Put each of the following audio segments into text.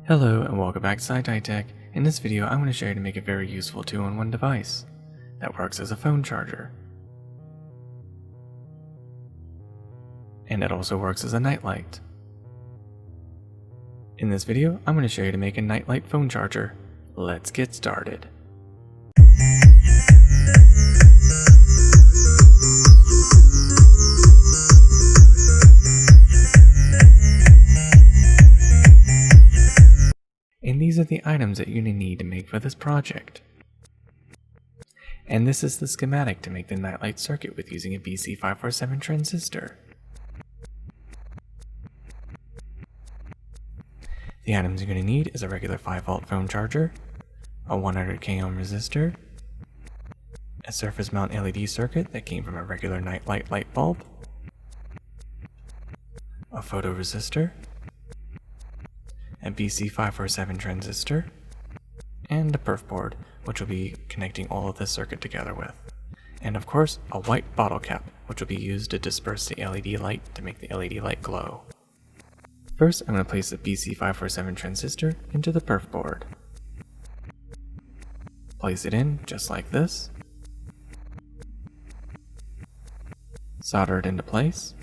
Hello and welcome back to SciTech. In this video I'm going to show you how to make a very useful 2-in-1 device that works as a phone charger. And it also works as a nightlight. In this video I'm going to show you how to make a nightlight phone charger. Let's get started. And these are the items that you're going to need to make for this project. And this is the schematic to make the nightlight circuit with using a BC547 transistor. The items you're going to need is a regular 5V phone charger, a 100k ohm resistor, a surface mount LED circuit that came from a regular nightlight light bulb, a photoresistor, a BC547 transistor, and a Perfboard, which will be connecting all of this circuit together with. And of course, a white bottle cap, which will be used to disperse the LED light to make the LED light glow. First, I'm going to place the BC547 transistor into the Perfboard. Place it in just like this. Solder it into place.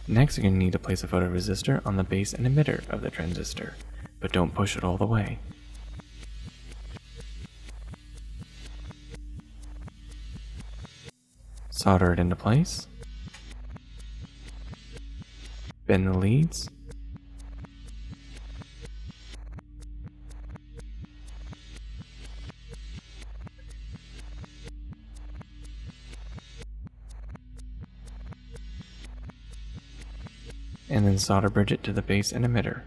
Next, you're going to need to place a photoresistor on the base and emitter of the transistor, but don't push it all the way. Solder it into place. Bend the leads. And then solder bridge it to the base and emitter.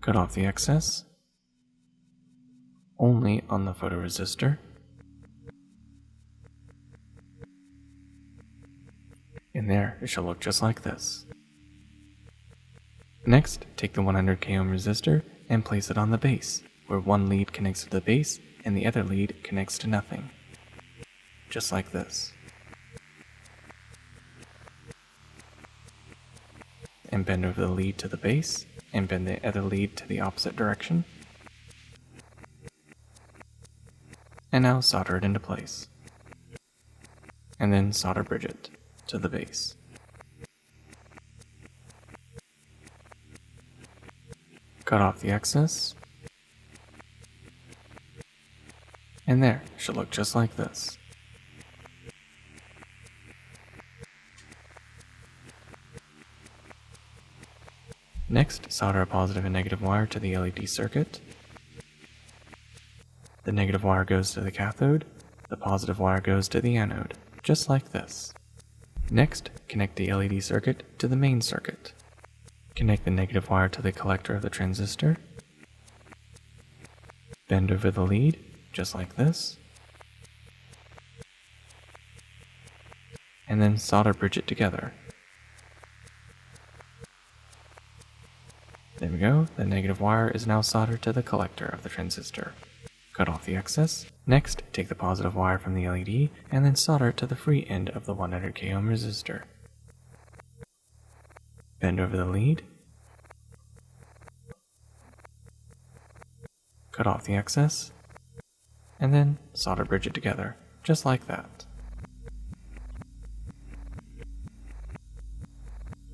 Cut off the excess, only on the photoresistor. And there, it should look just like this. Next, take the 100k ohm resistor and place it on the base, where one lead connects to the base and the other lead connects to nothing. Just like this. And bend over the lead to the base, and bend the other lead to the opposite direction. And now solder it into place. And then solder bridge it to the base. Cut off the excess. And there, it should look just like this. Next, solder a positive and negative wire to the LED circuit. The negative wire goes to the cathode, the positive wire goes to the anode, just like this. Next, connect the LED circuit to the main circuit. Connect the negative wire to the collector of the transistor. Bend over the lead, just like this. And then solder bridge it together. There we go, the negative wire is now soldered to the collector of the transistor. Cut off the excess. Next, take the positive wire from the LED and then solder it to the free end of the 100k ohm resistor. Bend over the lead. Cut off the excess. And then solder bridge it together, just like that.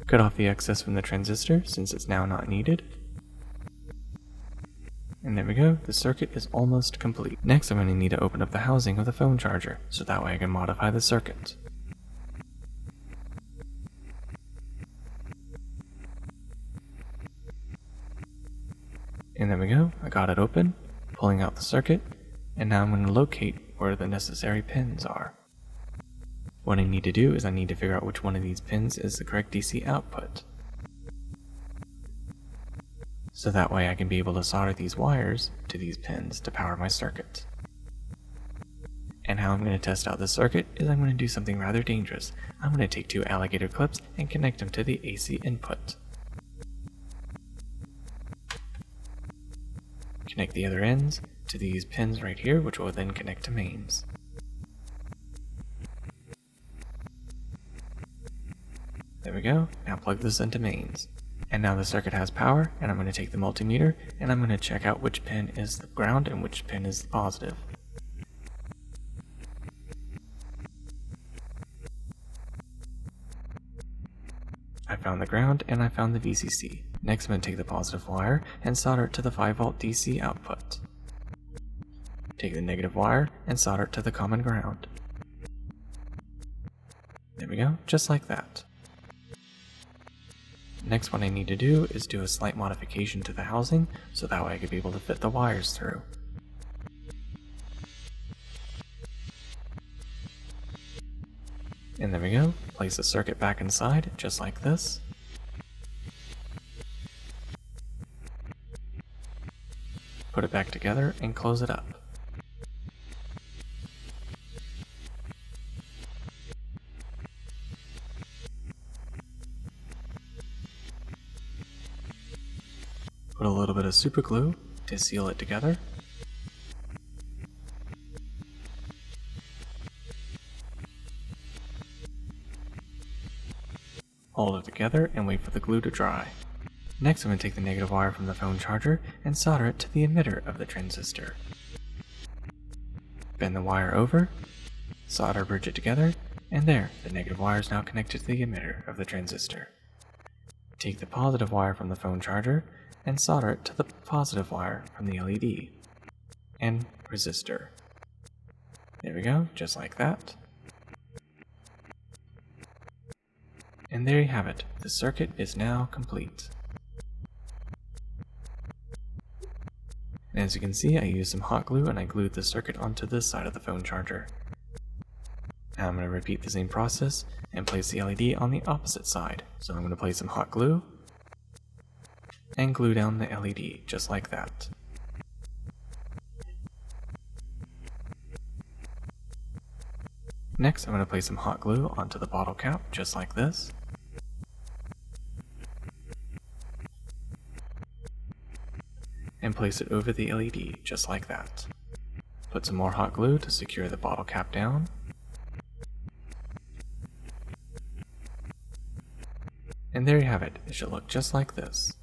Cut off the excess from the transistor since it's now not needed. And there we go, the circuit is almost complete. Next I'm going to need to open up the housing of the phone charger, so that way I can modify the circuit. And there we go, I got it open, pulling out the circuit, and now I'm going to locate where the necessary pins are. What I need to do is I need to figure out which one of these pins is the correct DC output. So that way I can be able to solder these wires to these pins to power my circuit. And how I'm going to test out this circuit is I'm going to do something rather dangerous. I'm going to take 2 alligator clips and connect them to the AC input. connect the other ends to these pins right here, which will then connect to mains. There we go. Now plug this into mains. And now the circuit has power, and I'm going to take the multimeter and I'm going to check out which pin is the ground and which pin is the positive. I found the ground and I found the VCC. Next I'm going to take the positive wire and solder it to the 5V DC output. Take the negative wire and solder it to the common ground. There we go, just like that. Next, what I need to do is do a slight modification to the housing so that way I could be able to fit the wires through. And there we go, place the circuit back inside just like this. Put it back together and close it up. Put a little bit of super glue to seal it together. Hold it together and wait for the glue to dry. Next I'm going to take the negative wire from the phone charger and solder it to the emitter of the transistor. Bend the wire over, solder bridge it together, and there, the negative wire is now connected to the emitter of the transistor. Take the positive wire from the phone charger and solder it to the positive wire from the LED and resistor. There we go, just like that. And there you have it, the circuit is now complete. And as you can see, I used some hot glue and I glued the circuit onto this side of the phone charger. Now I'm going to repeat the same process and place the LED on the opposite side. So I'm going to place some hot glue and glue down the LED just like that. Next, I'm going to place some hot glue onto the bottle cap just like this. And place it over the LED just like that. Put some more hot glue to secure the bottle cap down. And there you have it, it should look just like this.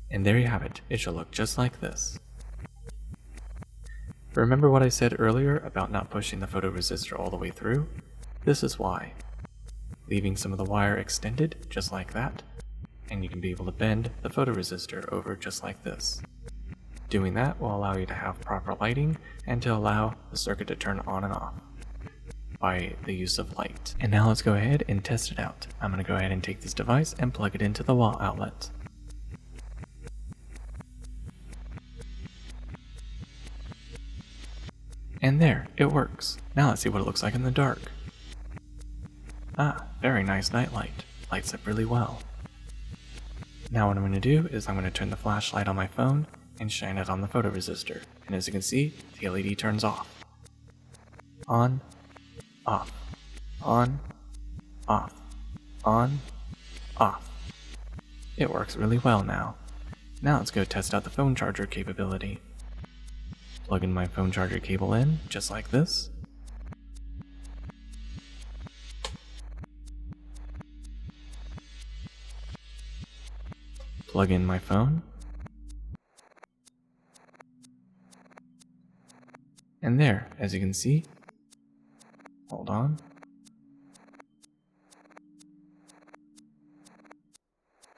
And there you have it, it should look just like this. Remember what I said earlier about not pushing the photoresistor all the way through? This is why. Leaving some of the wire extended, just like that, and you can be able to bend the photoresistor over just like this. Doing that will allow you to have proper lighting and to allow the circuit to turn on and off by the use of light. And now let's go ahead and test it out. I'm going to go ahead and take this device and plug it into the wall outlet. And there, it works. Now let's see what it looks like in the dark. Ah, very nice nightlight. Lights up really well. Now what I'm going to do is I'm going to turn the flashlight on my phone and shine it on the photoresistor. And as you can see, the LED turns off. On, off, on, off, on, off. It works really well now. Now let's go test out the phone charger capability. Plug in my phone charger cable in, just like this. Plug in my phone. And there, as you can see, hold on.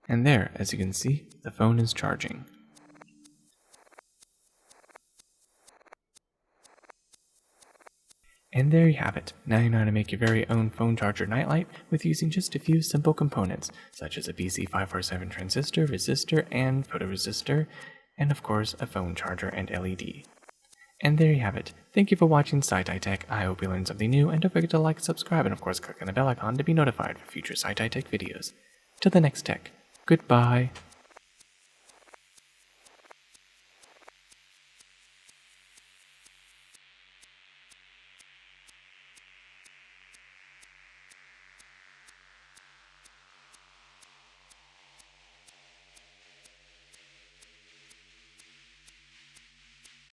And there, as you can see, the phone is charging. And there you have it. Now you know how to make your very own phone charger nightlight with using just a few simple components, such as a BC547 transistor, resistor, and photoresistor, and of course a phone charger and LED. And there you have it. Thank you for watching SciTech. I hope you learned something new, and don't forget to like, subscribe, and of course click on the bell icon to be notified for future SciTech videos. Till the next tech, goodbye.